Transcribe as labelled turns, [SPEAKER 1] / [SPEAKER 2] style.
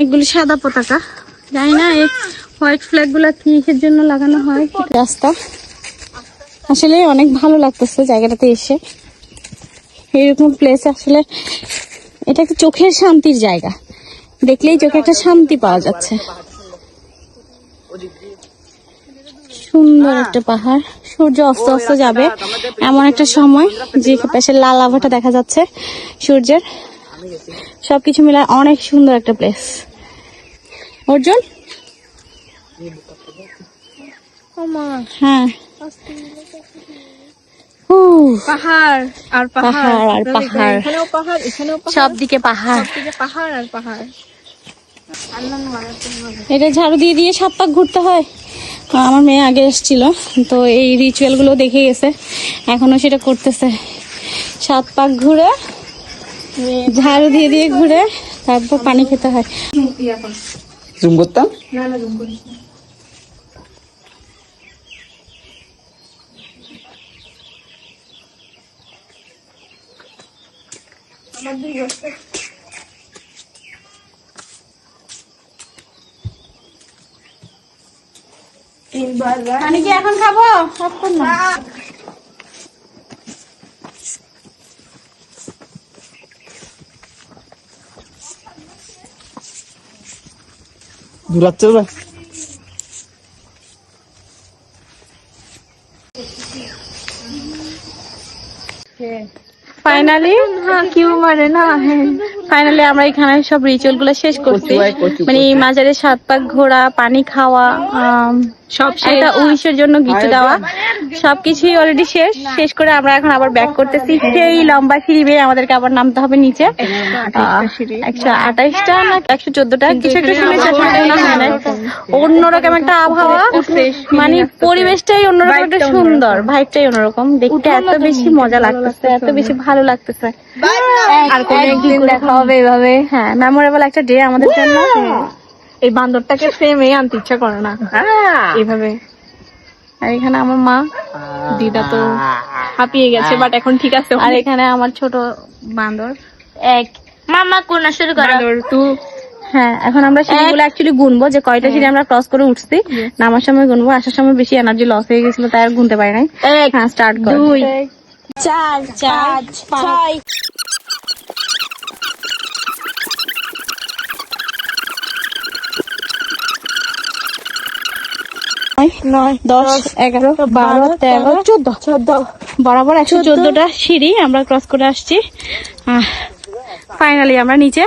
[SPEAKER 1] এগুলো সাদা পতাকা, জানি না এই হোয়াইট ফ্ল্যাগ গুলা কিসের জন্য লাগানো হয়। রাস্তা আসলে অনেক ভালো লাগতেছে জায়গাটাতে এসে, এরকম প্লেস আসলে এটা একটা চোখের শান্তির জায়গা, দেখলেই চোখে একটা শান্তি পাওয়া যাচ্ছে। সুন্দর একটা পাহাড়, সূর্য অস্ত অস্ত যাবে এমন একটা সময় যে পাশে লাল আভাটা দেখা যাচ্ছে সূর্যের, সবকিছু মিলে অনেক সুন্দর একটা প্লেস। অর্জুন, হ্যাঁ
[SPEAKER 2] পাহাড় আর
[SPEAKER 1] পাহাড় আর পাহাড়,
[SPEAKER 2] এখানেও পাহাড়, এখানেও
[SPEAKER 1] সব দিকে পাহাড়,
[SPEAKER 2] সবদিকে পাহাড় আর পাহাড়।
[SPEAKER 1] এটা ঝাড়ু দিয়ে দিয়ে 7 পাক ঘুরতে হয়। আমার মেয়ে আগে এসেছিল তো এই রিচুয়াল গুলো দেখে গেছে, এখনো সেটা করতেছে। 7 পাক ঘুরে ঝাড়ু দিয়ে দিয়ে ঘুরে তারপর পানি খেতে হয়।
[SPEAKER 3] জুম করতাম
[SPEAKER 2] না জুম করিস না। আমার 2 বছর
[SPEAKER 1] পানি কি এখন খাবো? এখন না।
[SPEAKER 3] দূরাচ্ছে না
[SPEAKER 1] ফাইনালি ফাইনালি আমরা এখানে সব রিচুয়াল গুলো শেষ করছি, মানে মাজারে 7 পাক ঘোরা, পানি খাওয়া, সব একটা উইশের জন্য গিফট দেওয়া, সবকিছুই অলরেডি শেষ করে আমরা এখন আবার ব্যাক করতেছি। সেই লম্বা সিঁড়ি বেয়ে আমাদেরকে আবার নামতে হবে নিচে। 128টা না 114টা কিছু একটা শুনেছি, অন্যরকম একটা আবহাওয়া, মানে পরিবেশটাই অন্যরকম, একটা সুন্দর ভাইবটাই অন্যরকম, দেখতে এত বেশি মজা লাগতেছে, এত বেশি ভালো লাগতেছে। আর কোনো একদিন দেখা হবে এভাবে, হ্যাঁ মেমোরেবল একটা ডে আমাদের জন্য।
[SPEAKER 2] এই বান্দরটাকে ফ্রেমে আনতে ইচ্ছা করে না এইভাবে।
[SPEAKER 1] আর এখানে আমার মা,
[SPEAKER 2] দিদা তো হাঁপিয়ে গেছে, বাট এখন ঠিক আছে।
[SPEAKER 1] আর এখানে আমার ছোট বান্দর
[SPEAKER 4] মামা কোন শুরু করো।
[SPEAKER 2] বান্দর তুই
[SPEAKER 1] হ্যাঁ, এখন আমরা সিঁড়িগুলো অ্যাকচুয়ালি গুনবো যে কয়টা সিঁড়ি আমরা ক্রস করে উঠছি, নামার সময় গুনবো, আসার সময় বেশি এনার্জি লস হয়ে গেছিল তাই আর গুনতে পারি নাই। হ্যাঁ স্টার্ট কর।
[SPEAKER 4] 2 4 5 6
[SPEAKER 1] 9 10 11 12 13 14 বরাবর 114টা সিঁড়ি আমরা ক্রস করে আসছি। ফাইনালি আমরা নিচে